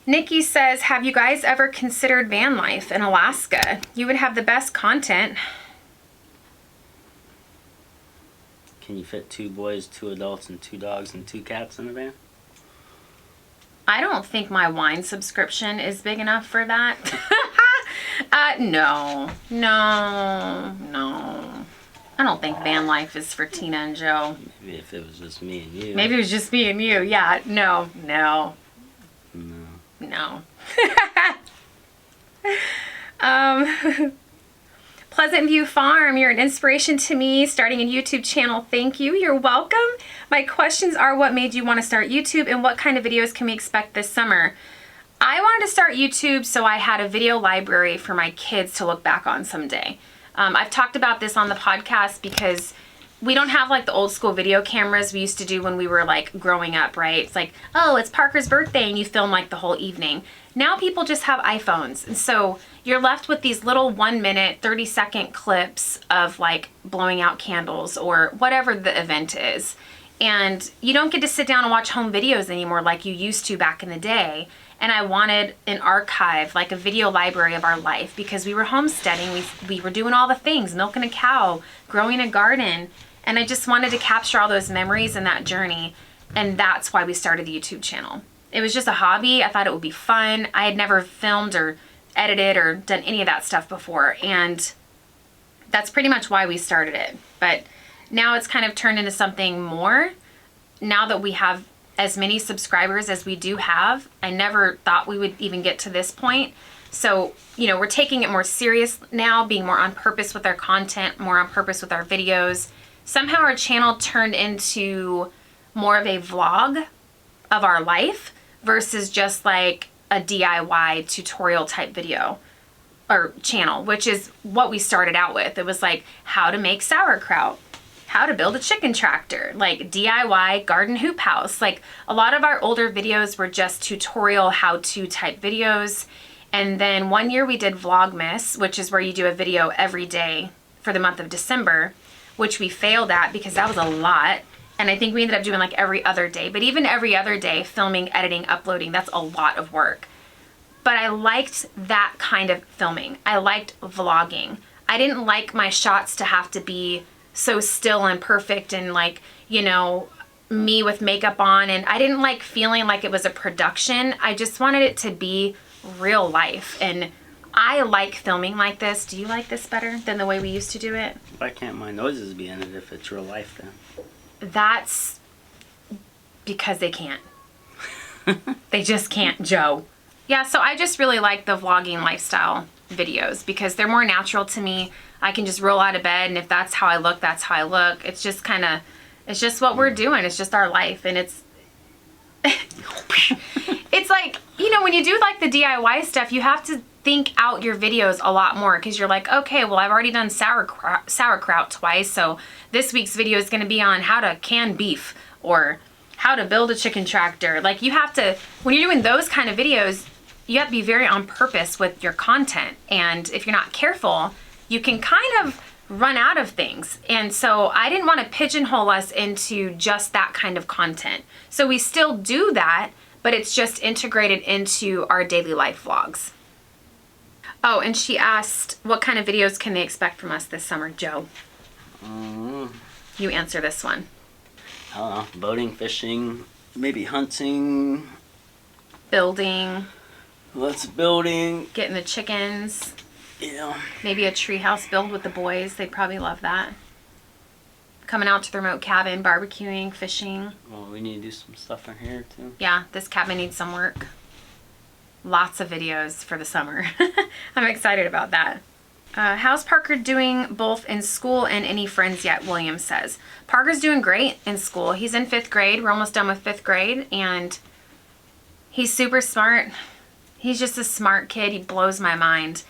Nikki says, have you guys ever considered van life in Alaska? You would have the best content. Can you fit 2 boys, 2 adults, and 2 dogs and 2 cats in a van? I don't think my wine subscription is big enough for that. No. I don't think van life is for Tina and Joe. Maybe if it was just me and you. Maybe it was just me and you. Yeah, no. Pleasant View Farm, you're an inspiration to me starting a YouTube channel. Thank you. You're welcome. My questions are, what made you want to start YouTube and what kind of videos can we expect this summer? I wanted to start YouTube so I had a video library for my kids to look back on someday. I've talked about this on the podcast because we don't have like the old school video cameras we used to do when we were like growing up, right? It's like, oh, it's Parker's birthday and you film like the whole evening. Now people just have iPhones. And so you're left with these little 1 minute, 30-second clips of like blowing out candles or whatever the event is. And you don't get to sit down and watch home videos anymore like you used to back in the day. And I wanted an archive, like a video library of our life, because we were homesteading, we were doing all the things, milking a cow, growing a garden, and I just wanted to capture all those memories and that journey, and that's why we started the YouTube channel. It was just a hobby. I thought it would be fun. I had never filmed or edited or done any of that stuff before, and that's pretty much why we started it. But now it's kind of turned into something more. Now that we have as many subscribers as we do have, I never thought we would even get to this point. So, you know, we're taking it more serious now, being more on purpose with our content, more on purpose with our videos. Somehow our channel turned into more of a vlog of our life versus just like a DIY tutorial type video or channel, which is what we started out with. It was like how to make sauerkraut, how to build a chicken tractor, like DIY garden hoop house. Like a lot of our older videos were just tutorial how-to type videos. And then one year we did Vlogmas, which is where you do a video every day for the month of December, which we failed at because that was a lot. And I think we ended up doing like every other day. But even every other day, filming, editing, uploading, that's a lot of work. But I liked that kind of filming. I liked vlogging. I didn't like my shots to have to be so still and perfect and like, you know, me with makeup on. And I didn't like feeling like it was a production. I just wanted it to be real life. And I like filming like this. Do you like this better than the way we used to do it? Why can't my noises be in it if it's real life then? That's because they can't. They just can't, Joe. Yeah, so I just really like the vlogging lifestyle videos because they're more natural to me. I can just roll out of bed, and if that's how I look, that's how I look. It's just kind of, it's just what we're doing. It's just our life, and it's, it's like, you know, when you do like the DIY stuff, you have to think out your videos a lot more because you're like, okay, well, I've already done sauerkraut twice, so this week's video is going to be on how to can beef or how to build a chicken tractor. Like you have to, when you're doing those kind of videos, you have to be very on purpose with your content. And if you're not careful, you can kind of run out of things. And so I didn't want to pigeonhole us into just that kind of content. So we still do that, but it's just integrated into our daily life vlogs. Oh, and she asked, what kind of videos can they expect from us this summer, Joe? You answer this one. I don't know, boating, fishing, maybe hunting. Building. Lots of building. Getting the chickens. Yeah. Maybe a treehouse build with the boys. They'd probably love that. Coming out to the remote cabin, barbecuing, fishing. Well, we need to do some stuff in here too. Yeah, this cabin needs some work. Lots of videos for the summer. I'm excited about that. How's Parker doing both in school and any friends yet, William says. Parker's doing great in school. He's in 5th grade. We're almost done with 5th grade, and he's super smart. He's just a smart kid. He blows my mind.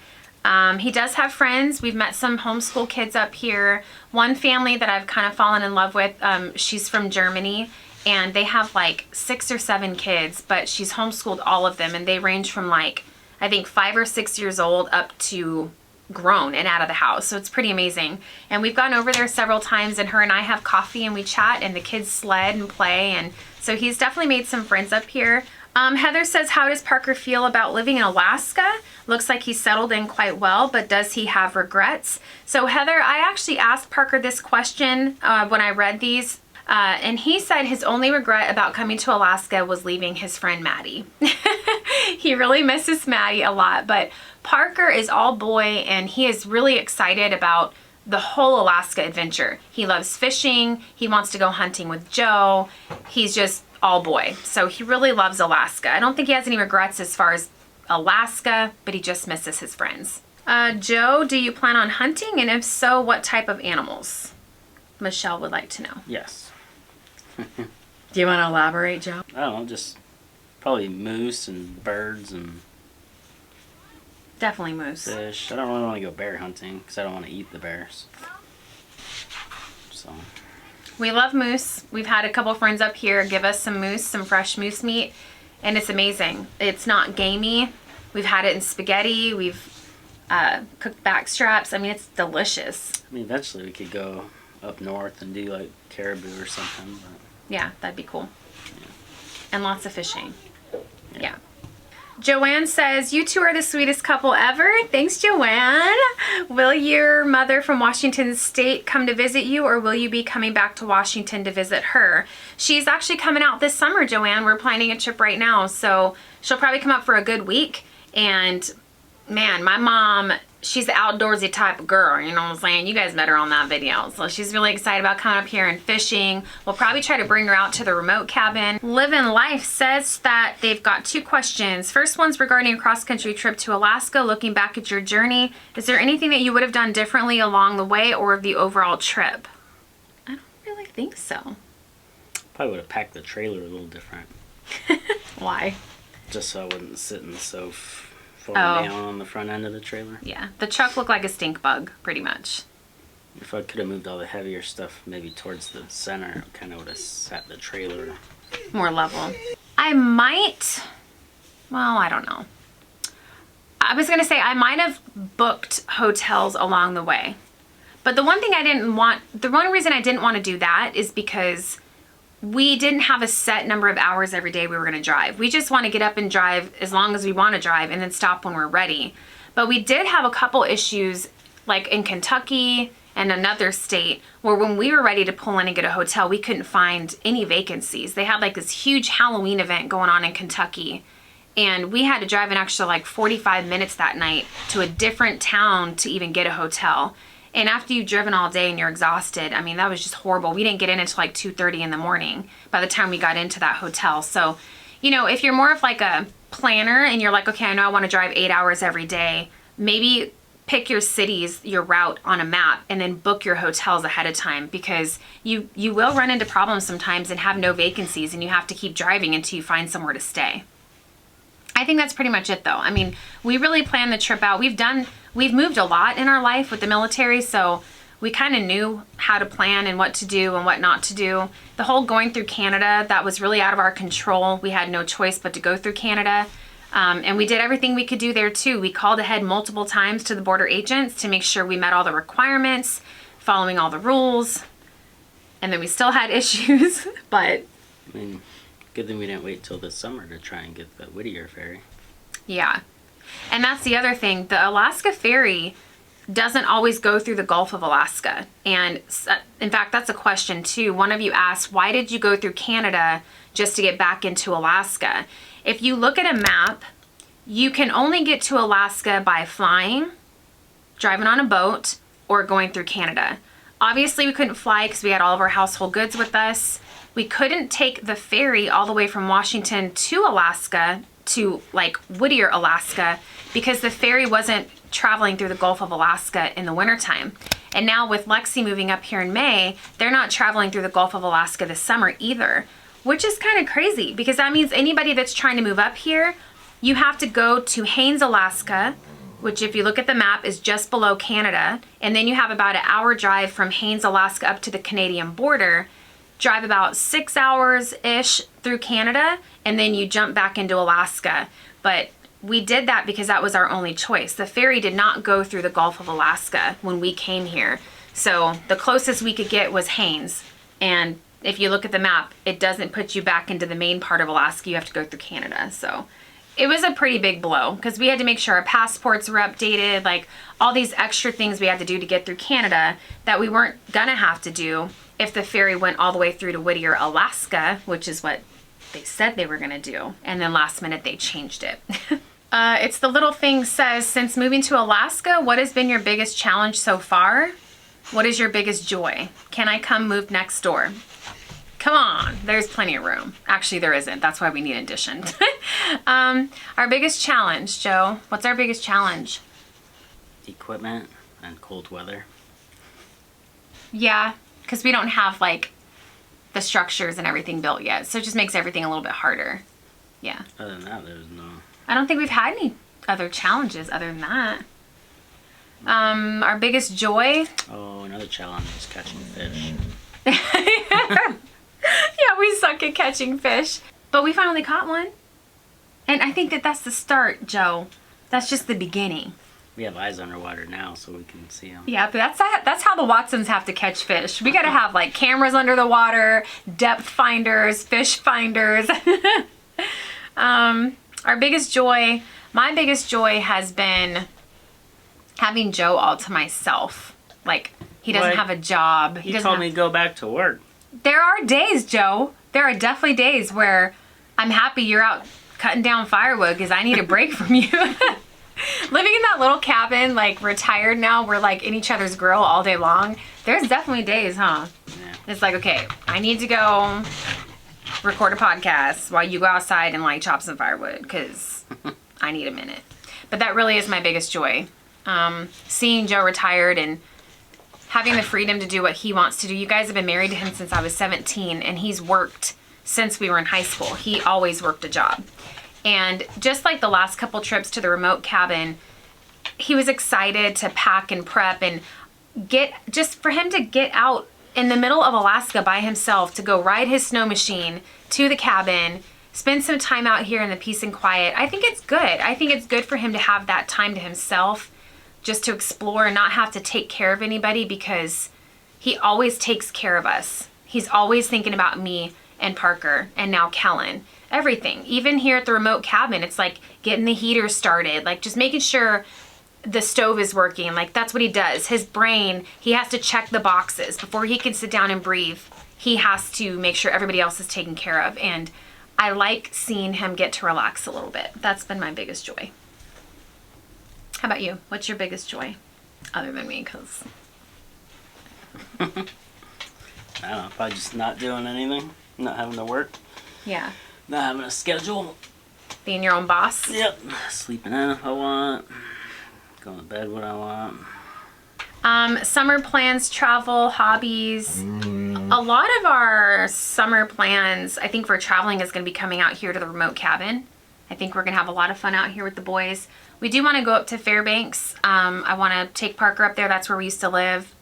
He does have friends. We've met some homeschool kids up here. One family that I've kind of fallen in love with, she's from Germany, and they have like 6 or 7 kids, but she's homeschooled all of them, and they range from like, I think 5 or 6 years old up to grown and out of the house. So it's pretty amazing. And we've gone over there several times, and her and I have coffee and we chat, and the kids sled and play. And so he's definitely made some friends up here. Heather says, how does Parker feel about living in Alaska? Looks like he's settled in quite well, but does he have regrets? So Heather, I actually asked Parker this question when I read these, and he said his only regret about coming to Alaska was leaving his friend Maddie. He really misses Maddie a lot, but Parker is all boy, and he is really excited about the whole Alaska adventure. He loves fishing. He wants to go hunting with Joe. He's just all boy. So he really loves Alaska. I don't think he has any regrets as far as Alaska, but he just misses his friends. Joe, do you plan on hunting? And if so, what type of animals? Michelle would like to know. Yes. Do you want to elaborate, Joe? I don't know, just probably moose and birds and Definitely moose. fish. I don't really want to go bear hunting because I don't want to eat the bears. So. We love moose. We've had a couple friends up here give us some moose, some fresh moose meat, and it's amazing. It's not gamey. We've had it in spaghetti. We've cooked back straps. I mean, it's delicious. I mean, eventually we could go up north and do like caribou or something. But Yeah, that'd be cool. Yeah. And lots of fishing. Yeah. Joanne says, you two are the sweetest couple ever. Thanks, Joanne. Will your mother from Washington State come to visit you, or will you be coming back to Washington to visit her? She's actually coming out this summer, Joanne. We're planning a trip right now, so she'll probably come up for a good week. And man, my mom, she's the outdoorsy type of girl, you know what I'm saying? You guys met her on that video. So she's really excited about coming up here and fishing. We'll probably try to bring her out to the remote cabin. Livin' Life says that they've got 2 questions. First one's regarding a cross-country trip to Alaska. Looking back at your journey, is there anything that you would have done differently along the way or the overall trip? I don't really think so. probably would have packed the trailer a little different. Why? Just so I wouldn't sit in the sofa down on the front end of the trailer. Yeah, the truck looked like a stink bug, pretty much. If I could have moved all the heavier stuff maybe towards the center, it kind of would have sat the trailer more level. I might, well, I don't know. I was going to say I might have booked hotels along the way. But the one reason I didn't want to do that is because we didn't have a set number of hours every day we were going to drive. We just want to get up and drive as long as we want to drive and then stop when we're ready. But we did have a couple issues like in Kentucky and another state where when we were ready to pull in and get a hotel, we couldn't find any vacancies. They had like this huge Halloween event going on in Kentucky, and we had to drive an extra like 45 minutes that night to a different town to even get a hotel. And after you've driven all day and you're exhausted, I mean, that was just horrible. We didn't get in until like 2:30 in the morning by the time we got into that hotel. So, you know, if you're more of like a planner and you're like, okay, I know I want to drive 8 hours every day, maybe pick your cities, your route on a map, and then book your hotels ahead of time, because you will run into problems sometimes and have no vacancies and you have to keep driving until you find somewhere to stay. I think that's pretty much it though. I mean, we really planned the trip out. We've moved a lot in our life with the military, so we kind of knew how to plan and what to do and what not to do. The whole going through Canada, that was really out of our control. We had no choice but to go through Canada. And we did everything we could do there too. We called ahead multiple times to the border agents to make sure we met all the requirements, following all the rules. And then we still had issues, but... I mean, good thing we didn't wait till this summer to try and get the Whittier ferry. Yeah. And that's the other thing. The Alaska ferry doesn't always go through the Gulf of Alaska. And in fact, that's a question too. One of you asked, why did you go through Canada just to get back into Alaska? If you look at a map, you can only get to Alaska by flying, driving on a boat, or going through Canada. Obviously, we couldn't fly because we had all of our household goods with us. We couldn't take the ferry all the way from Washington to Alaska, to like Whittier, Alaska, because the ferry wasn't traveling through the Gulf of Alaska in the wintertime. And now with Lexi moving up here in May, they're not traveling through the Gulf of Alaska this summer either, which is kind of crazy because that means anybody that's trying to move up here, you have to go to Haines, Alaska, which if you look at the map is just below Canada. And then you have about an hour drive from Haines, Alaska up to the Canadian border, drive about 6 hours-ish through Canada, and then you jump back into Alaska. But we did that because that was our only choice. The ferry did not go through the Gulf of Alaska when we came here. So the closest we could get was Haines. And if you look at the map, it doesn't put you back into the main part of Alaska. You have to go through Canada. So it was a pretty big blow because we had to make sure our passports were updated, like all these extra things we had to do to get through Canada that we weren't gonna have to do if the ferry went all the way through to Whittier, Alaska, which is what they said they were gonna do. And then last minute they changed it. It's the little thing says, since moving to Alaska, what has been your biggest challenge so far? What is your biggest joy? Can I come move next door? Come on, there's plenty of room. Actually, there isn't. That's why we need an addition. Our biggest challenge, Joe. What's our biggest challenge? Equipment and cold weather. Yeah, because we don't have like the structures and everything built yet. So it just makes everything a little bit harder. Yeah. Other than that, there's no... I don't think we've had any other challenges other than that. Our biggest joy? Oh, another challenge is catching fish. Yeah, we suck at catching fish. But we finally caught one. And I think that that's the start, Joe. That's just the beginning. We have eyes underwater now, so we can see them. Yeah, but that's how the Watsons have to catch fish. We got to have like cameras under the water, depth finders, fish finders. Our biggest joy, my biggest joy has been having Joe all to myself. Like, he doesn't have a job. He told me to go back to work. There are days, Joe. There are definitely days where I'm happy you're out cutting down firewood because I need a break from you. Living in that little cabin, like retired now, we're like in each other's grill all day long. There's definitely days, huh? Yeah. It's like, okay, I need to go record a podcast while you go outside and like chop some firewood because I need a minute. But that really is my biggest joy. Seeing Joe retired and having the freedom to do what he wants to do. You guys have been married to him since I was 17 and he's worked since we were in high school. He always worked a job. And just like the last couple trips to the remote cabin, he was excited to pack and prep and just for him to get out in the middle of Alaska by himself to go ride his snow machine to the cabin, spend some time out here in the peace and quiet. I think it's good. I think it's good for him to have that time to himself, just to explore and not have to take care of anybody because he always takes care of us. He's always thinking about me and Parker and now Kellen. Everything. Even here at the remote cabin, it's like getting the heater started, like just making sure the stove is working. Like that's what he does. His brain, he has to check the boxes before he can sit down and breathe. He has to make sure everybody else is taken care of. And I like seeing him get to relax a little bit. That's been my biggest joy. How about you? What's your biggest joy? Other than me, because... I don't know, probably just not doing anything. Not having to work. Yeah. Not having a schedule. Being your own boss? Yep. Sleeping in if I want. Going to bed when I want. Summer plans, travel, hobbies. A lot of our summer plans, I think for traveling, is going to be coming out here to the remote cabin. I think we're going to have a lot of fun out here with the boys. We do want to go up to Fairbanks. I want to take Parker up there. That's where we used to live.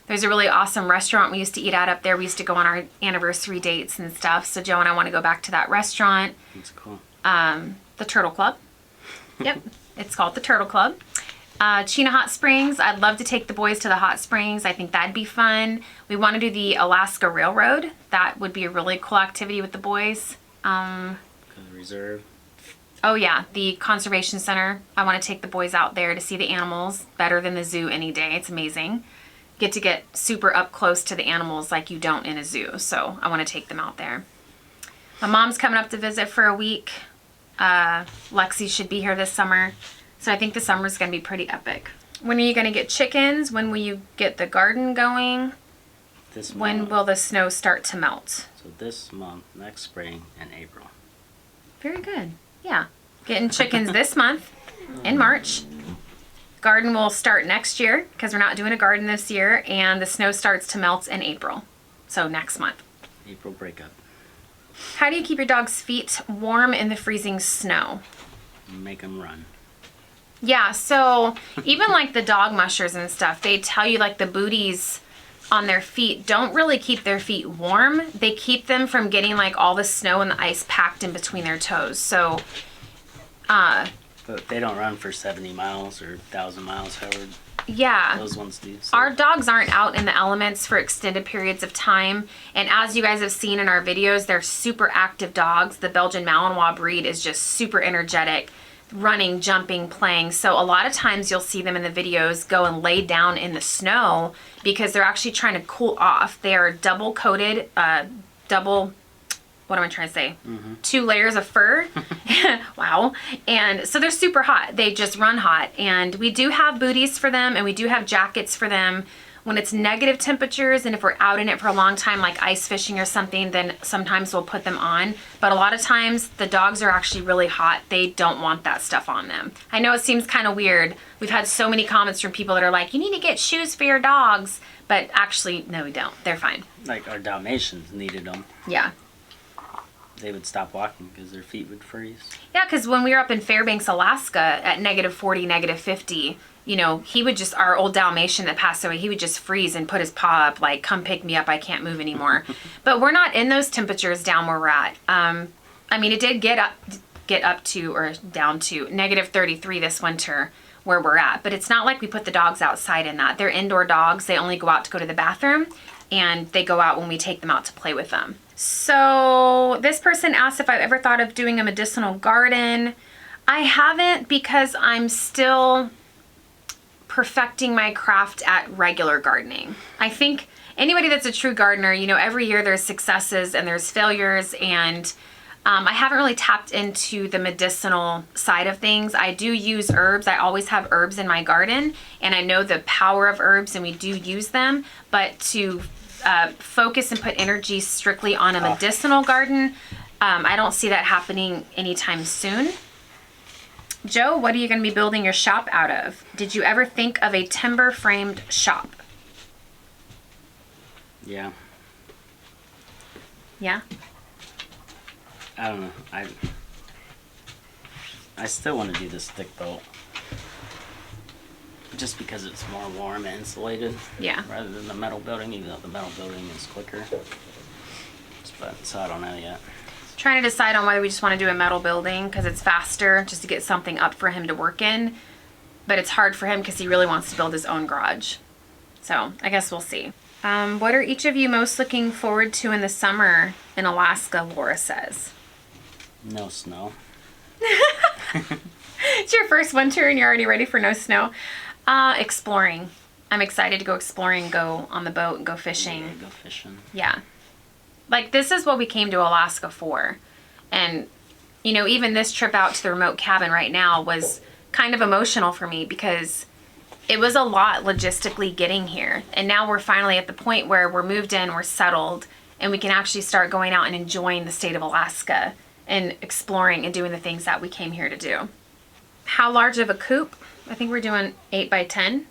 There's a really awesome restaurant we used to eat at up there. We used to go on our anniversary dates and stuff. So Joe and I want to go back to that restaurant. That's cool. The Turtle Club. Yep. It's called the Turtle Club. Chena Hot Springs. I'd love to take the boys to the hot springs. I think that'd be fun. We want to do the Alaska Railroad. That would be a really cool activity with the boys. Go to the reserve. Oh yeah, the conservation center. I want to take the boys out there to see the animals. Better than the zoo any day. It's amazing. Get to get super up close to the animals like you don't in a zoo. So I want to take them out there. My mom's coming up to visit for a week. Lexi should be here this summer. So I think the summer's going to be pretty epic. When are you going to get chickens? When will you get the garden going? This month. When will the snow start to melt? So this month, next spring, and April. Very good. Yeah. Getting chickens this month in March. Garden will start next year because we're not doing a garden this year, and the snow starts to melt in April. So next month. April breakup. How do you keep your dog's feet warm in the freezing snow? Make them run. Yeah, so even like the dog mushers and stuff, they tell you like the booties on their feet don't really keep their feet warm. They keep them from getting like all the snow and the ice packed in between their toes. So, But they don't run for 70 miles or 1,000 miles, Howard. yeah. Those ones do. So. Our dogs aren't out in the elements for extended periods of time. And as you guys have seen in our videos, they're super active dogs. The Belgian Malinois breed is just super energetic, running, jumping, playing. So a lot of times you'll see them in the videos go and lay down in the snow because they're actually trying to cool off. They are double coated, what am I trying to say? 2 layers of fur. Wow. And so they're super hot. They just run hot. And we do have booties for them, and we do have jackets for them. When it's negative temperatures and if we're out in it for a long time, like ice fishing or something, then sometimes we'll put them on. But a lot of times the dogs are actually really hot. They don't want that stuff on them. I know it seems kind of weird. We've had so many comments from people that are like, you need to get shoes for your dogs. But actually, no, we don't. They're fine. Like our Dalmatians needed them. Yeah. They would stop walking because their feet would freeze. Yeah, because when we were up in Fairbanks, Alaska at -40, -50, you know, he would just, our old Dalmatian that passed away, he would just freeze and put his paw up like, come pick me up, I can't move anymore. But we're not in those temperatures down where we're at. I mean, it did get up to or down to -33 this winter where we're at. But it's not like we put the dogs outside in that. They're indoor dogs. They only go out to go to the bathroom, and they go out when we take them out to play with them. So this person asked if I've ever thought of doing a medicinal garden. I haven't because I'm still perfecting my craft at regular gardening. I think anybody that's a true gardener, you know, every year there's successes and there's failures, and I haven't really tapped into the medicinal side of things. I do use herbs. I always have herbs in my garden, and I know the power of herbs, and we do use them, but to focus and put energy strictly on a medicinal garden, I don't see that happening anytime soon. Joe, what are you going to be building your shop out of? Did you ever think of a timber framed shop? Yeah. Yeah? I don't know. I still want to do the stick built. Just because it's more warm and insulated. Yeah. Rather than the metal building, even though the metal building is quicker. But, so I don't know yet. Trying to decide on whether we just want to do a metal building because it's faster just to get something up for him to work in. But it's hard for him because he really wants to build his own garage. So I guess we'll see. What are each of you most looking forward to in the summer in Alaska, Laura says? No snow. It's your first winter and you're already ready for no snow. Exploring. I'm excited to go exploring, go on the boat and go fishing. Yeah, go fishing. Yeah. Like, this is what we came to Alaska for. And, you know, even this trip out to the remote cabin right now was kind of emotional for me because it was a lot logistically getting here. And now we're finally at the point where we're moved in, we're settled, and we can actually start going out and enjoying the state of Alaska and exploring and doing the things that we came here to do. How large of a coop? I think we're doing 8 by 10.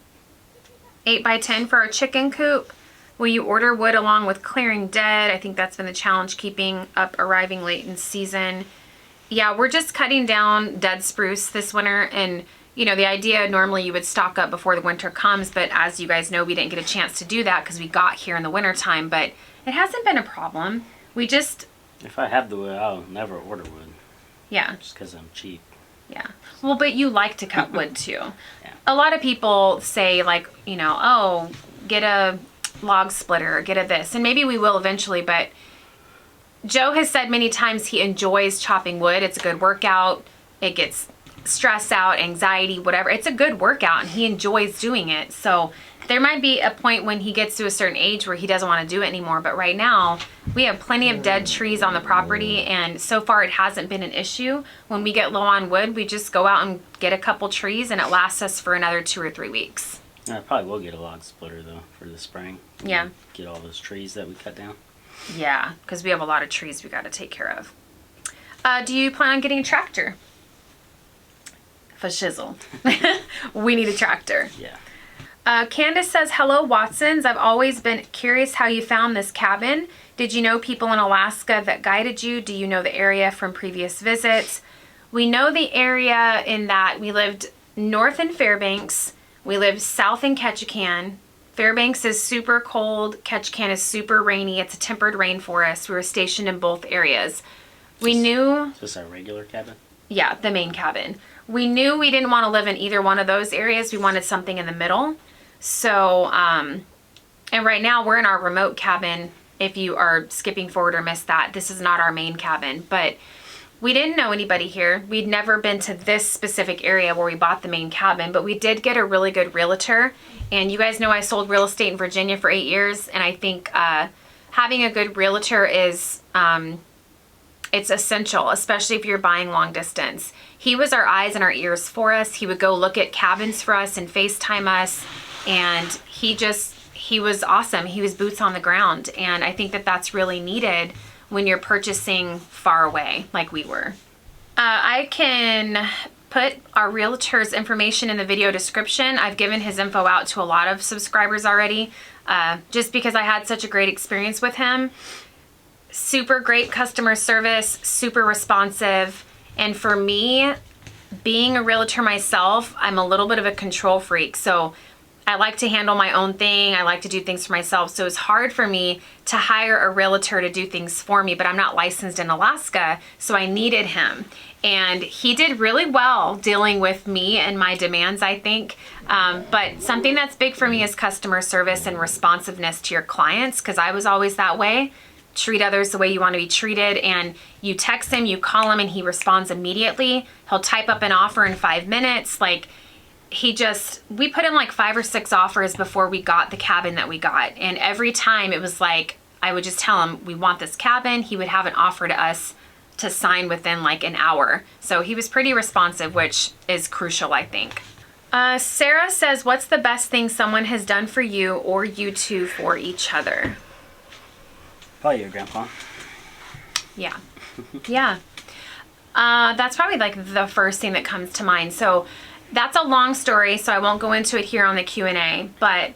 8 by 10 for our chicken coop. Will you order wood along with clearing dead? I think that's been the challenge, keeping up arriving late in season. Yeah, we're just cutting down dead spruce this winter, and you know, the idea normally you would stock up before the winter comes, but as you guys know, we didn't get a chance to do that because we got here in the winter time, but it hasn't been a problem. We just... If I have the wood, I'll never order wood. Yeah. Just because I'm cheap. Yeah. Well, but you like to cut wood too. Yeah. A lot of people say like, you know, oh, get a log splitter or get a this. And maybe we will eventually, but Joe has said many times he enjoys chopping wood. It's a good workout. It gets stress out, anxiety, whatever. It's a good workout and he enjoys doing it. So there might be a point when he gets to a certain age where he doesn't want to do it anymore. But right now we have plenty of dead trees on the property, and so far it hasn't been an issue. When we get low on wood, we just go out and get a couple trees and it lasts us for another 2 or 3 weeks. I probably will get a log splitter though for the spring. Yeah. Get all those trees that we cut down. Yeah, because we have a lot of trees we got to take care of. Do you plan on getting a tractor? For shizzle. We need a tractor. Yeah. Candace says, hello, Watsons. I've always been curious how you found this cabin. Did you know people in Alaska that guided you? Do you know the area from previous visits? We know the area in that we lived north in Fairbanks. We lived south in Ketchikan. Fairbanks is super cold. Ketchikan is super rainy. It's a tempered rainforest. We were stationed in both areas. We knew... Is this our regular cabin? Yeah, the main cabin. We knew we didn't want to live in either one of those areas. We wanted something in the middle. So, and right now we're in our remote cabin. If you are skipping forward or missed that, this is not our main cabin. But we didn't know anybody here. We'd never been to this specific area where we bought the main cabin, but we did get a really good realtor. And you guys know I sold real estate in Virginia for 8 years. And I think having a good realtor is... it's essential, especially if you're buying long distance. He was our eyes and our ears for us. He would go look at cabins for us and FaceTime us. And he was awesome. He was boots on the ground. And I think that that's really needed when you're purchasing far away like we were. I can put our realtor's information in the video description. I've given his info out to a lot of subscribers already, just because I had such a great experience with him. Super great customer service, super responsive. And for me, being a realtor myself, I'm a little bit of a control freak. So I like to handle my own thing. I like to do things for myself. So it's hard for me to hire a realtor to do things for me, but I'm not licensed in Alaska, so I needed him. And he did really well dealing with me and my demands, I think. But something that's big for me is customer service and responsiveness to your clients, because I was always that way. Treat others the way you want to be treated, and you text him, you call him, and he responds immediately. He'll type up an offer in 5 minutes. Like, we put in like 5 or 6 offers before we got the cabin that we got. And every time it was like, I would just tell him, we want this cabin. He would have an offer to us to sign within like an hour. So he was pretty responsive, which is crucial, I think. Sarah says, what's the best thing someone has done for you or you two for each other? Probably your grandpa. Yeah. Yeah. That's probably like the first thing that comes to mind. So that's a long story, so I won't go into it here on the Q&A. But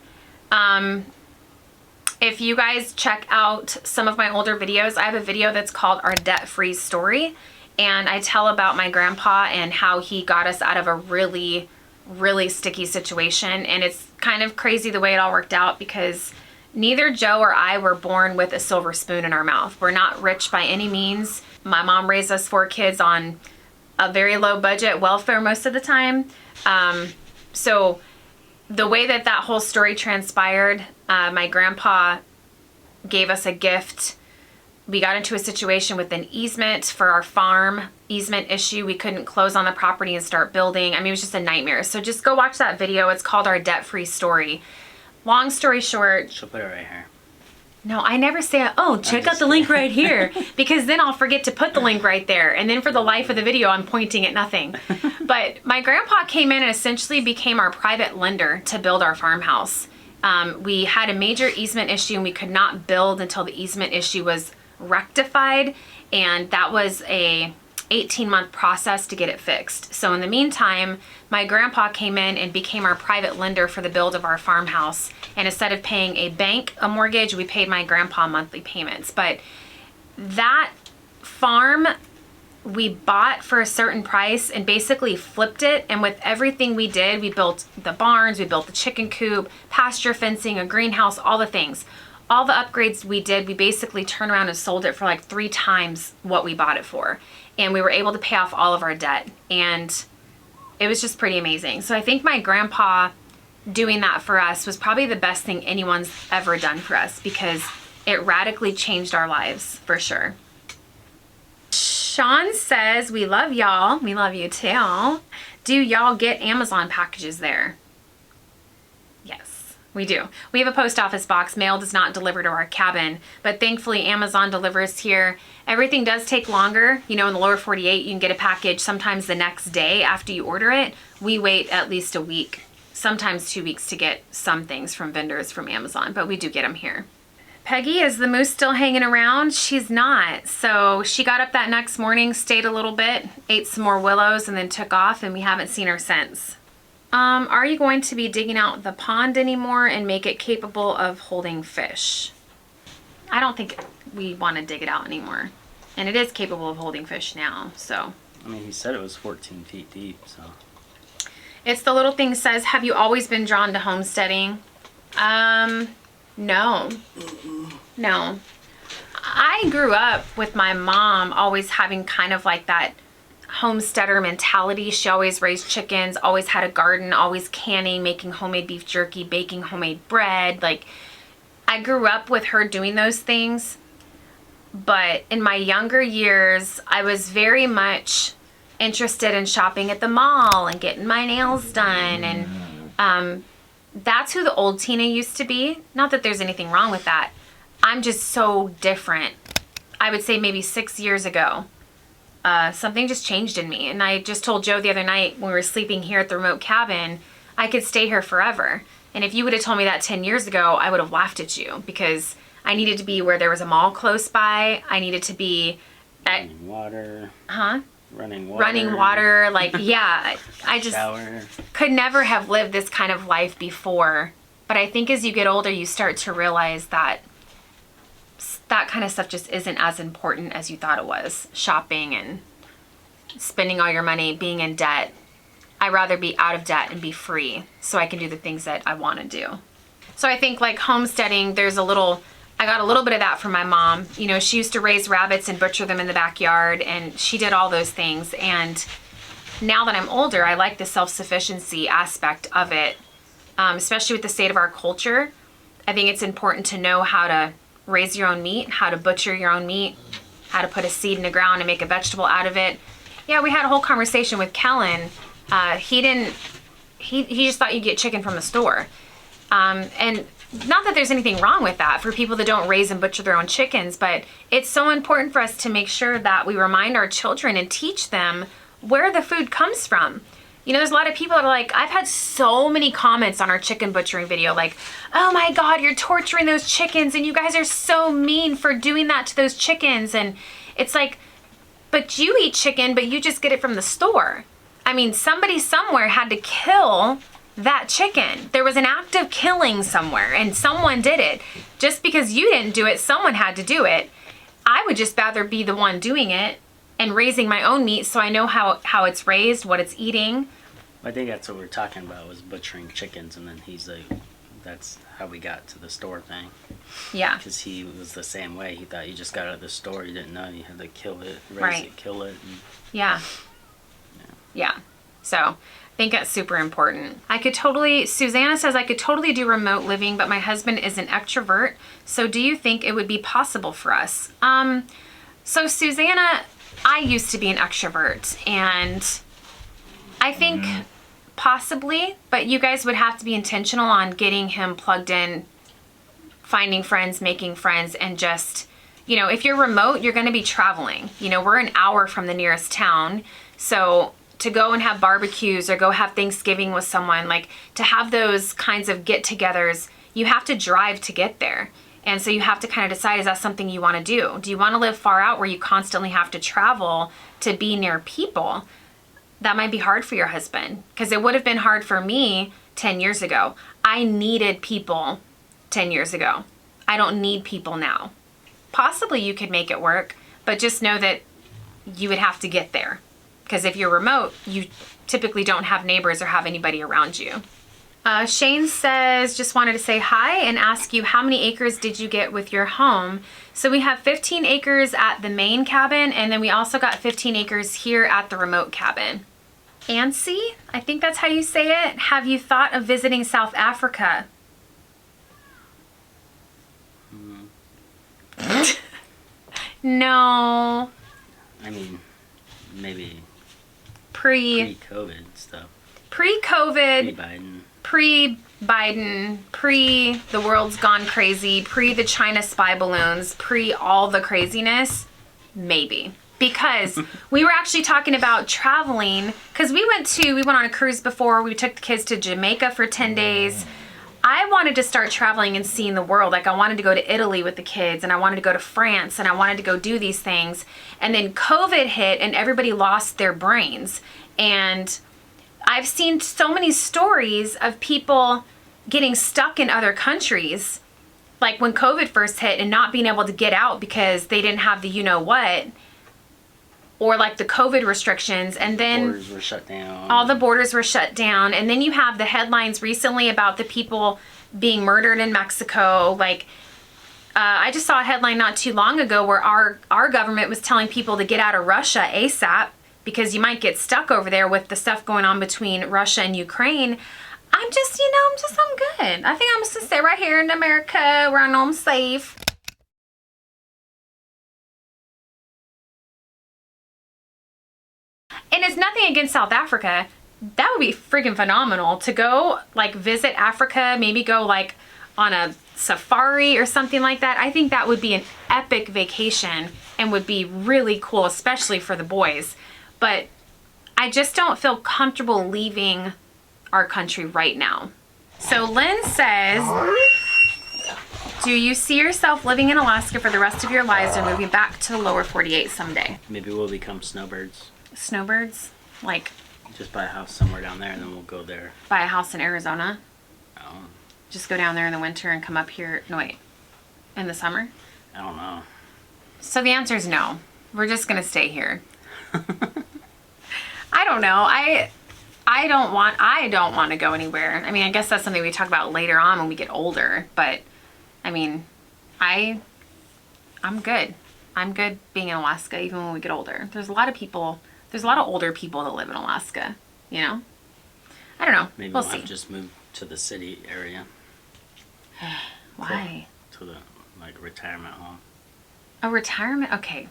if you guys check out some of my older videos, I have a video that's called Our Debt-Free Story. And I tell about my grandpa and how he got us out of a really, really sticky situation. And it's kind of crazy the way it all worked out, because neither Joe or I were born with a silver spoon in our mouth. We're not rich by any means. My mom raised us 4 kids on a very low budget welfare most of the time. So the way that whole story transpired, my grandpa gave us a gift. We got into a situation with an easement for our farm, easement issue. We couldn't close on the property and start building. I mean, it was just a nightmare. So just go watch that video. It's called Our Debt-Free Story. Long story short. She'll put it right here. No, I never say, oh, check out the link right here, because then I'll forget to put the link right there. And then for the life of the video, I'm pointing at nothing. But my grandpa came in and essentially became our private lender to build our farmhouse. We had a major easement issue and we could not build until the easement issue was rectified. And that was a 18-month process to get it fixed. So in the meantime, my grandpa came in and became our private lender for the build of our farmhouse. And instead of paying a bank a mortgage, we paid my grandpa monthly payments. But that farm we bought for a certain price and basically flipped it. And with everything we did, we built the barns, we built the chicken coop, pasture fencing, a greenhouse, all the things. All the upgrades we did, we basically turned around and sold it for like 3 times what we bought it for. And we were able to pay off all of our debt. And it was just pretty amazing. So I think my grandpa doing that for us was probably the best thing anyone's ever done for us, because it radically changed our lives for sure. Sean says, we love y'all. We love you too. Do y'all get Amazon packages there? Yes, we do. We have a post office box. Mail does not deliver to our cabin, but thankfully Amazon delivers here. Everything does take longer. You know, in the lower 48, you can get a package sometimes the next day after you order it. We wait at least a week, sometimes 2 weeks to get some things from vendors from Amazon, but we do get them here. Peggy, is the moose still hanging around? She's not. So she got up that next morning, stayed a little bit, ate some more willows, and then took off, and we haven't seen her since. Are you going to be digging out the pond anymore and make it capable of holding fish? I don't think we want to dig it out anymore. And it is capable of holding fish now, so. I mean, he said it was 14 feet deep, so. It's the little thing says, have you always been drawn to homesteading? No. No. I grew up with my mom always having kind of like that homesteader mentality. She always raised chickens, always had a garden, always canning, making homemade beef jerky, baking homemade bread. Like, I grew up with her doing those things. But in my younger years, I was very much interested in shopping at the mall and getting my nails done. And that's who the old Tina used to be. Not that there's anything wrong with that. I'm just so different. I would say maybe 6 years ago, something just changed in me. And I just told Joe the other night when we were sleeping here at the remote cabin, I could stay here forever. And if you would have told me that 10 years ago, I would have laughed at you, because I needed to be where there was a mall close by. I needed to be at running water. Huh? Running water. Running water. Like, yeah, I just shower. could never have lived this kind of life before. But I think as you get older, you start to realize that that kind of stuff just isn't as important as you thought it was. Shopping and spending all your money, being in debt. I'd rather be out of debt and be free so I can do the things that I want to do. So I think like homesteading, I got a little bit of that from my mom. You know, she used to raise rabbits and butcher them in the backyard, and she did all those things. And now that I'm older, I like the self-sufficiency aspect of it, especially with the state of our culture. I think it's important to know how to raise your own meat, how to butcher your own meat, how to put a seed in the ground and make a vegetable out of it. Yeah, we had a whole conversation with Kellen. He just thought you'd get chicken from the store. And not that there's anything wrong with that for people that don't raise and butcher their own chickens, but it's so important for us to make sure that we remind our children and teach them where the food comes from. You know, there's a lot of people that are like, I've had so many comments on our chicken butchering video, like, oh my God, you're torturing those chickens and you guys are so mean for doing that to those chickens. And it's like, but you eat chicken, but you just get it from the store. I mean, somebody somewhere had to kill that chicken. There was an act of killing somewhere and someone did it. Just because you didn't do it, someone had to do it. I would just rather be the one doing it and raising my own meat so I know how it's raised, what it's eating. I think that's what we're talking about, was butchering chickens, and then he's like, that's how we got to the store thing. Yeah. Because he was the same way. He thought you just got out of the store, you didn't know you had to kill it, raise Right. it, kill it. And, Yeah. Yeah. So I think that's super important. Susanna says, I could totally do remote living, but my husband is an extrovert. So do you think it would be possible for us? So Susanna, I used to be an extrovert, and I think possibly, but you guys would have to be intentional on getting him plugged in, finding friends, making friends, and just, you know, if you're remote, you're going to be traveling. You know, we're an hour from the nearest town. So to go and have barbecues or go have Thanksgiving with someone, like to have those kinds of get-togethers, you have to drive to get there. And so you have to kind of decide, is that something you want to do? Do you want to live far out where you constantly have to travel to be near people? That might be hard for your husband, because it would have been hard for me 10 years ago. I needed people 10 years ago. I don't need people now. Possibly you could make it work, but just know that you would have to get there. Because if you're remote, you typically don't have neighbors or have anybody around you. Shane says, just wanted to say hi and ask you, how many acres did you get with your home? So we have 15 acres at the main cabin, and then we also got 15 acres here at the remote cabin. Ansi, I think that's how you say it. Have you thought of visiting South Africa? No. I mean, maybe Pre-COVID stuff. Pre-COVID. Pre-Biden. Pre-Biden, pre-the world's gone crazy, pre-the China spy balloons, pre-all the craziness, maybe. Because we were actually talking about traveling, because we went on a cruise before. We took the kids to Jamaica for 10 days. I wanted to start traveling and seeing the world. Like, I wanted to go to Italy with the kids, and I wanted to go to France, and I wanted to go do these things. And then COVID hit, and everybody lost their brains. And I've seen so many stories of people getting stuck in other countries, like when COVID first hit and not being able to get out because they didn't have the you-know-what, or like the COVID restrictions, and then Borders were shut down. all the borders were shut down. And then you have the headlines recently about the people being murdered in Mexico. Like, I just saw a headline not too long ago where our government was telling people to get out of Russia ASAP because you might get stuck over there with the stuff going on between Russia and Ukraine. I'm good. I think I'm just gonna stay right here in America where I know I'm safe. And it's nothing against South Africa. That would be freaking phenomenal to go like visit Africa, maybe go like on a safari or something like that. I think that would be an epic vacation and would be really cool, especially for the boys. But I just don't feel comfortable leaving our country right now. So Lynn says, do you see yourself living in Alaska for the rest of your lives or moving back to the lower 48 someday? Maybe we'll become snowbirds. Snowbirds? Like Just buy a house somewhere down there and then we'll go there. buy a house in Arizona? Oh, Just go down there in the winter and come up here, no wait, in the summer? I don't know. So the answer is no. We're just gonna stay here. I don't know. I don't want to go anywhere. I mean, I guess that's something we talk about later on when we get older, but I mean, I'm good. I'm good being in Alaska even when we get older. There's a lot of older people that live in Alaska, you know? I don't know. Maybe we'll we'll see. have to just move to the city area. Why? To the like retirement home. A retirement? Okay.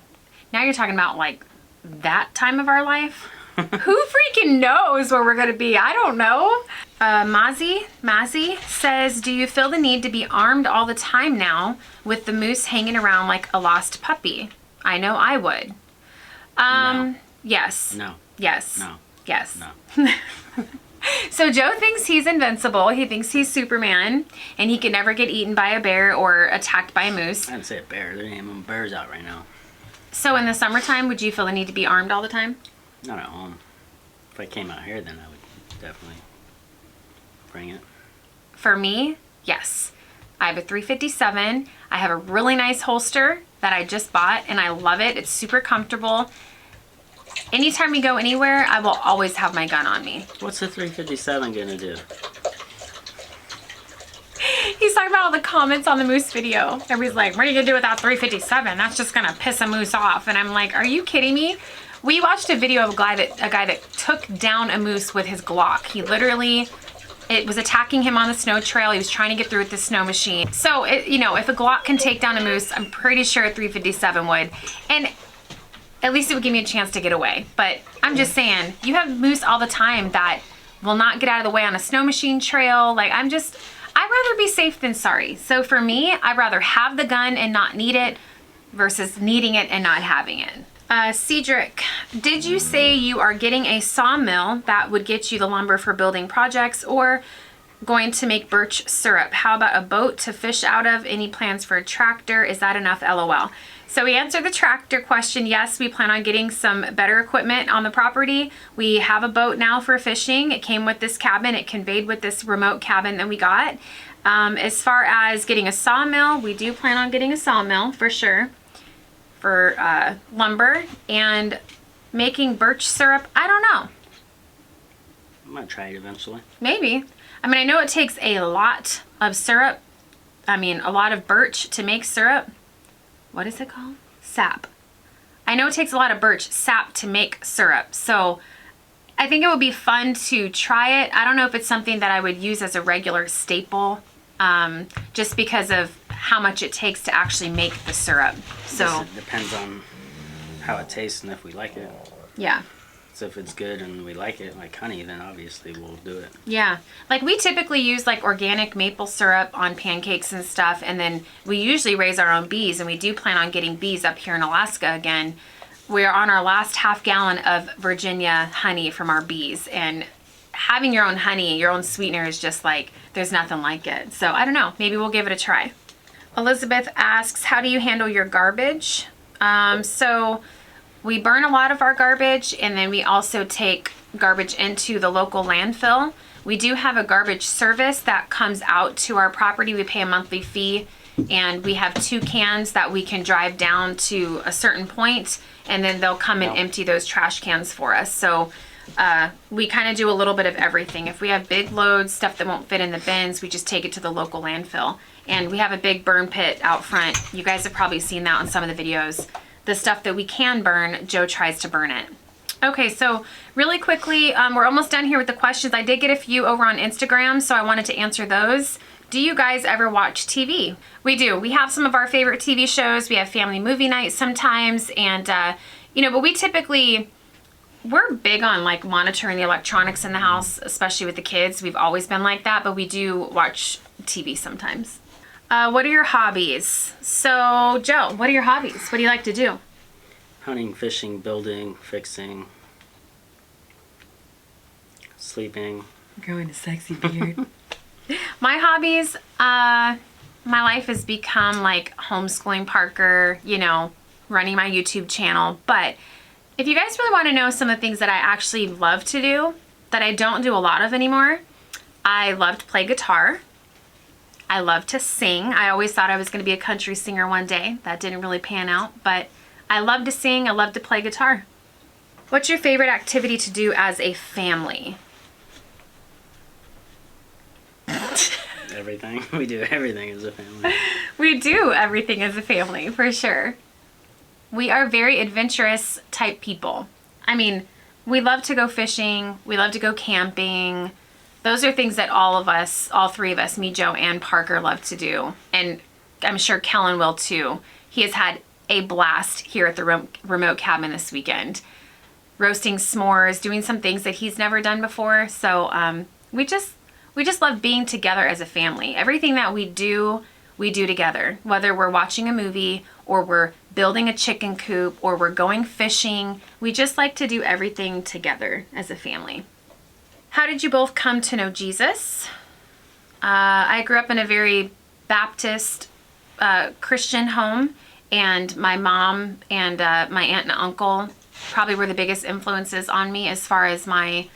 Now you're talking about like that time of our life? Who freaking knows where we're going to be? I don't know. Mazzy says, do you feel the need to be armed all the time now with the moose hanging around like a lost puppy? I know I would. No. Yes. No. Yes. No. Yes. No. So Joe thinks he's invincible. He thinks he's Superman and he can never get eaten by a bear or attacked by a moose. I didn't say a bear. There ain't even bears out right now. So in the summertime, would you feel the need to be armed all the time? Not at home. If I came out here, then I would definitely bring it. For me, yes. I have a 357. I have a really nice holster that I just bought and I love it. It's super comfortable. Anytime we go anywhere, I will always have my gun on me. What's the 357 gonna do? He's talking about all the comments on the moose video. Everybody's like, what are you gonna do with that 357? That's just gonna piss a moose off. And I'm like, are you kidding me? We watched a video of a guy that took down a moose with his Glock. He literally, it was attacking him on the snow trail. He was trying to get through with the snow machine. So, you know, if a Glock can take down a moose, I'm pretty sure a 357 would. And at least it would give me a chance to get away. But I'm just saying, you have moose all the time that will not get out of the way on a snow machine trail. Like, I'd rather be safe than sorry. So for me, I'd rather have the gun and not need it versus needing it and not having it. Cedric, did you say you are getting a sawmill that would get you the lumber for building projects or going to make birch syrup? How about a boat to fish out of? Any plans for a tractor? Is that enough? LOL. So we answered the tractor question. Yes, we plan on getting some better equipment on the property. We have a boat now for fishing. It came with this cabin. It conveyed with this remote cabin that we got. As far as getting a sawmill, we do plan on getting a sawmill for sure for lumber, and making birch syrup. I don't know. I might try it eventually. Maybe. I mean, I know it takes a lot of syrup. I mean, a lot of birch to make syrup. What is it called? Sap. I know it takes a lot of birch sap to make syrup. So I think it would be fun to try it. I don't know if it's something that I would use as a regular staple, just because of how much it takes to actually make the syrup. So it depends on how it tastes and if we like it. yeah. So if it's good and we like it, like honey, then obviously we'll do it. Yeah. Like we typically use like organic maple syrup on pancakes and stuff. And then we usually raise our own bees, and we do plan on getting bees up here in Alaska again. We're on our last half gallon of Virginia honey from our bees, and having your own honey, your own sweetener is just like, there's nothing like it. So I don't know, maybe we'll give it a try. Elizabeth asks, how do you handle your garbage? So We burn a lot of our garbage, and then we also take garbage into the local landfill. We do have a garbage service that comes out to our property. We pay a monthly fee, and we have 2 cans that we can drive down to a certain point, and then they'll come and empty those trash cans for us. So we kind of do a little bit of everything. If we have big loads, stuff that won't fit in the bins, we just take it to the local landfill. And we have a big burn pit out front. You guys have probably seen that on some of the videos. The stuff that we can burn, Joe tries to burn it. Okay, so really quickly, we're almost done here with the questions. I did get a few over on Instagram, so I wanted to answer those. Do you guys ever watch TV? We do. We have some of our favorite TV shows. We have family movie nights sometimes, and but we typically, we're big on like monitoring the electronics in the house, especially with the kids. We've always been like that, but we do watch TV sometimes. What are your hobbies? So, Joe, what are your hobbies? What do you like to do? Hunting, fishing, building, fixing, sleeping. Growing a sexy beard. My hobbies, my life has become like homeschooling Parker, running my YouTube channel. But if you guys really want to know some of the things that I actually love to do, that I don't do a lot of anymore, I love to play guitar. I love to sing. I always thought I was going to be a country singer one day. That didn't really pan out, but I love to sing. I love to play guitar. What's your favorite activity to do as a family? Everything. We do everything as a family. We do everything as a family, for sure. We are very adventurous type people. I mean, we love to go fishing. We love to go camping. Those are things that all 3 of us, me, Joe, and Parker, love to do. And I'm sure Kellen will too. He has had a blast here at the remote cabin this weekend. Roasting s'mores, doing some things that he's never done before. So we just love being together as a family. Everything that we do together. Whether we're watching a movie or we're building a chicken coop or we're going fishing. We just like to do everything together as a family. How did you both come to know Jesus? I grew up in a very Baptist Christian home, and my mom and my aunt and uncle probably were the biggest influences on me as far as my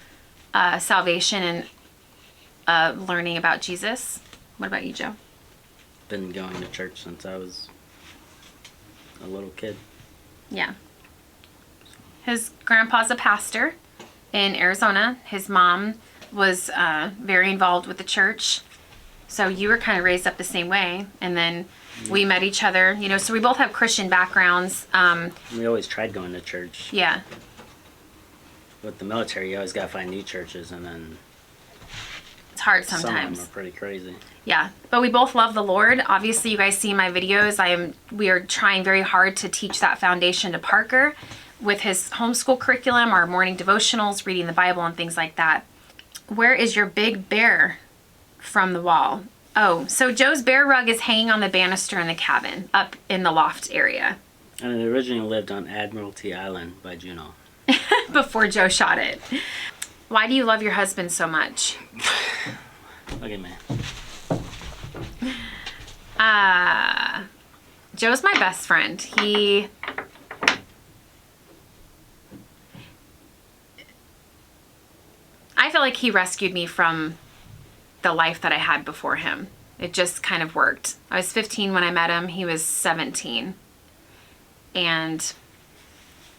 salvation and learning about Jesus. What about you, Joe? Been going to church since I was a little kid. Yeah. His grandpa's a pastor in Arizona. His mom was very involved with the church. So you were kind of raised up the same way. And then we met each other, so we both have Christian backgrounds. We always tried going to church. Yeah. With the military, you always got to find new churches, and then it's hard sometimes. Some of them are pretty crazy. Yeah, but we both love the Lord. Obviously, you guys see my videos. We are trying very hard to teach that foundation to Parker with his homeschool curriculum, our morning devotionals, reading the Bible, and things like that. Where is your big bear from the wall? Oh, so Joe's bear rug is hanging on the banister in the cabin, up in the loft area. And it originally lived on Admiralty Island by Juneau. Before Joe shot it. Why do you love your husband so much? Look at me. Joe's my best friend. I feel like he rescued me from the life that I had before him. It just kind of worked. I was 15 when I met him. He was 17. And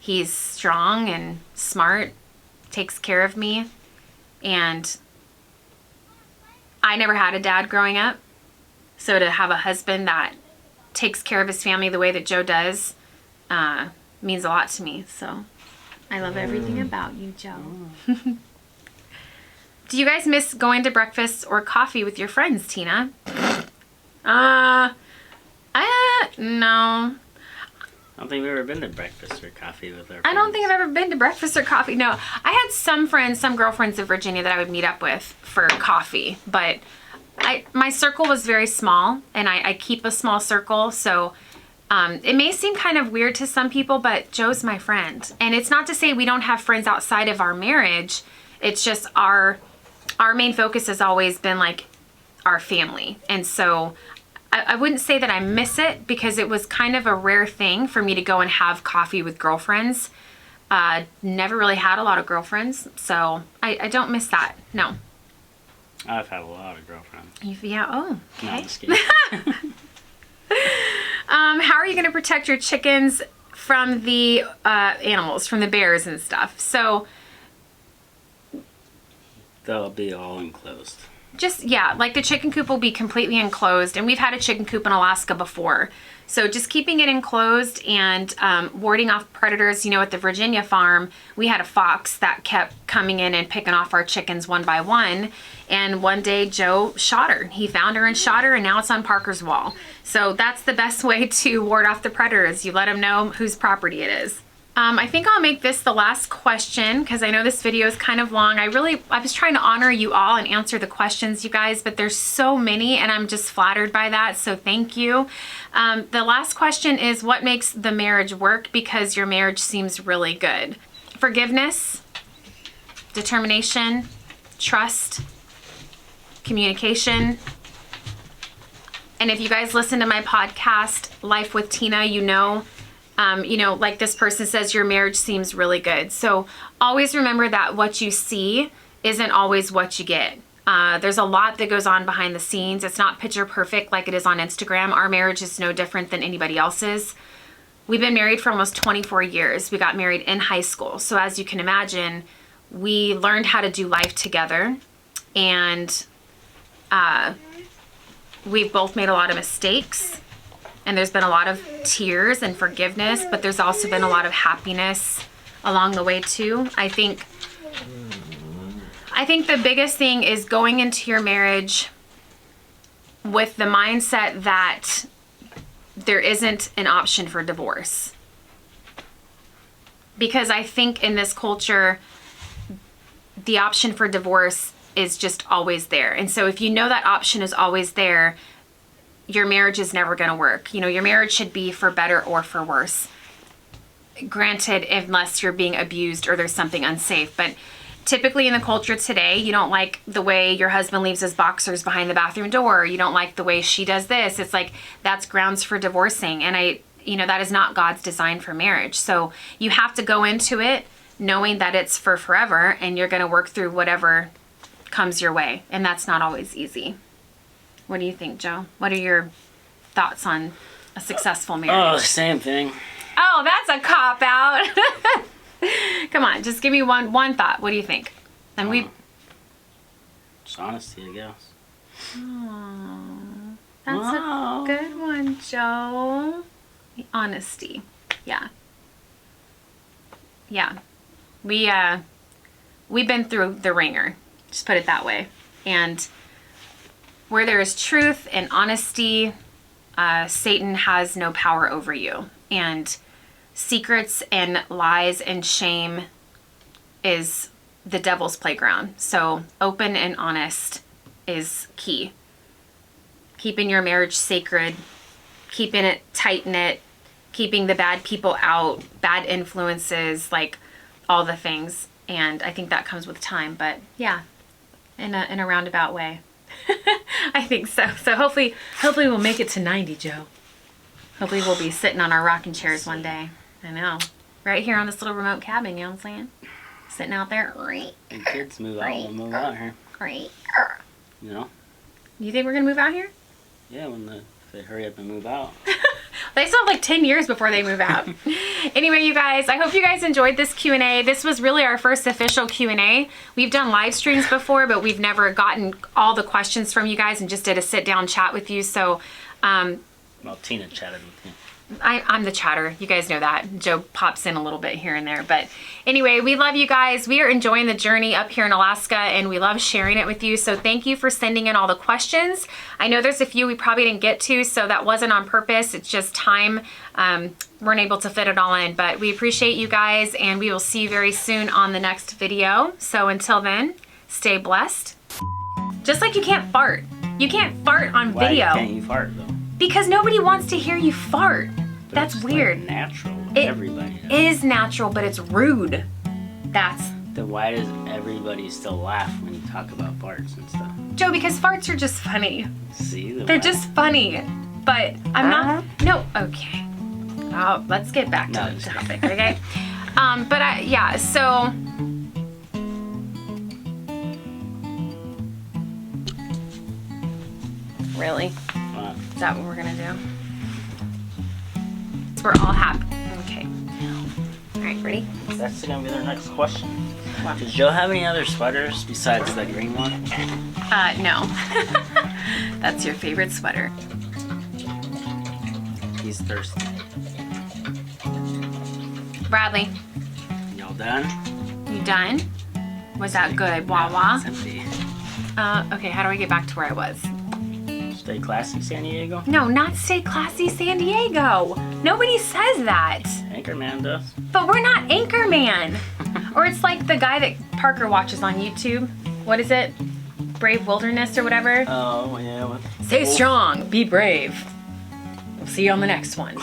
he's strong and smart, takes care of me. And I never had a dad growing up. So to have a husband that takes care of his family the way that Joe does means a lot to me. So I love everything about you, Joe. Do you guys miss going to breakfast or coffee with your friends, Tina? No. I don't think we've ever been to breakfast or coffee with our friends. I don't think I've ever been to breakfast or coffee. No. I had some girlfriends in Virginia that I would meet up with for coffee. But my circle was very small, and I keep a small circle. So it may seem kind of weird to some people, but Joe's my friend. And it's not to say we don't have friends outside of our marriage. It's just our main focus has always been like our family. And so I wouldn't say that I miss it because it was kind of a rare thing for me to go and have coffee with girlfriends. Never really had a lot of girlfriends, so I don't miss that. No. I've had a lot of girlfriends. Yeah. Oh. Okay. No, I'm just kidding. How are you going to protect your chickens from the animals, from the bears and stuff? So They'll be all enclosed. just, yeah, like the chicken coop will be completely enclosed, and we've had a chicken coop in Alaska before. So just keeping it enclosed and warding off predators. You know, at the Virginia farm, we had a fox that kept coming in and picking off our chickens one by one. And one day Joe shot her. He found her and shot her, and now it's on Parker's wall. So that's the best way to ward off the predators. You let them know whose property it is. I think I'll make this the last question because I know this video is kind of long. I was trying to honor you all and answer the questions, you guys, but there's so many and I'm just flattered by that, so thank you. The last question is, what makes the marriage work because your marriage seems really good? Forgiveness, determination, trust, communication. And if you guys listen to my podcast, Life with Tina, you know, like this person says, your marriage seems really good. So always remember that what you see isn't always what you get. There's a lot that goes on behind the scenes. It's not picture perfect like it is on Instagram. Our marriage is no different than anybody else's. We've been married for almost 24 years. We got married in high school. So as you can imagine, we learned how to do life together, and we've both made a lot of mistakes. And there's been a lot of tears and forgiveness, but there's also been a lot of happiness along the way too. I think the biggest thing is going into your marriage with the mindset that there isn't an option for divorce. Because I think in this culture, the option for divorce is just always there. And so if you know that option is always there, your marriage is never going to work. You know, your marriage should be for better or for worse. Granted, unless you're being abused or there's something unsafe. But typically in the culture today, you don't like the way your husband leaves his boxers behind the bathroom door. You don't like the way she does this. It's like, that's grounds for divorcing. And that is not God's design for marriage. So you have to go into it knowing that it's for forever, and you're going to work through whatever comes your way. And that's not always easy. What do you think, Joe? What are your thoughts on a successful marriage? Oh, same thing. Oh, that's a cop-out. Come on, just give me one thought. What do you think? And just honesty, I guess. Oh, that's a good one, Joe. Honesty. Yeah. Yeah. We've been through the ringer. Just put it that way. And where there is truth and honesty, Satan has no power over you. And secrets and lies and shame is the devil's playground. So open and honest is key. Keeping your marriage sacred, keeping it tight-knit, keeping the bad people out, bad influences, like all the things. And I think that comes with time, but yeah, in a roundabout way. I think so. So hopefully we'll make it to 90, Joe. Hopefully we'll be sitting on our rocking chairs one day. I know. Right here on this little remote cabin, you know what I'm saying? Sitting out there. When kids move out, we'll move out here. Great. You know? You think we're going to move out here? Yeah, if they hurry up and move out. They still have like 10 years before they move out. Anyway, you guys, I hope you guys enjoyed this Q&A. This was really our first official Q&A. We've done live streams before, but we've never gotten all the questions from you guys and just did a sit-down chat with you. So, well, Tina chatted with me. I'm the chatter. You guys know that. Joe pops in a little bit here and there. But anyway, we love you guys. We are enjoying the journey up here in Alaska, and we love sharing it with you. So thank you for sending in all the questions. I know there's a few we probably didn't get to, so that wasn't on purpose. It's just time. Weren't able to fit it all in. But we appreciate you guys, and we will see you very soon on the next video. So until then, stay blessed. Just like you can't fart. You can't fart on video. Why can't you fart, though? Because nobody wants to hear you fart. But That's it's weird. Like natural. It Everybody does. is natural, but it's rude. Then why does everybody still laugh when you talk about farts and stuff? Joe, because farts are just funny. See? They're just funny. But I'm not. No. Okay. Oh, let's get back to the topic, okay? Yeah. So. Really? What? Is that what we're gonna do? So we're all happy. Okay. All right. Ready? That's gonna be their next question. What? Does Joe have any other sweaters besides the green one? No. That's your favorite sweater. He's thirsty. Bradley, Y'all done? you done? Was that good? It's Wawa? empty. Okay, how do I get back to where I was? Stay classy, San Diego. No, not stay classy San Diego. Nobody says that. Anchorman does. But we're not Anchorman. Or it's like the guy that Parker watches on YouTube. What is it? Brave Wilderness or whatever? Oh, yeah. Stay strong, be brave. We'll see you on the next one.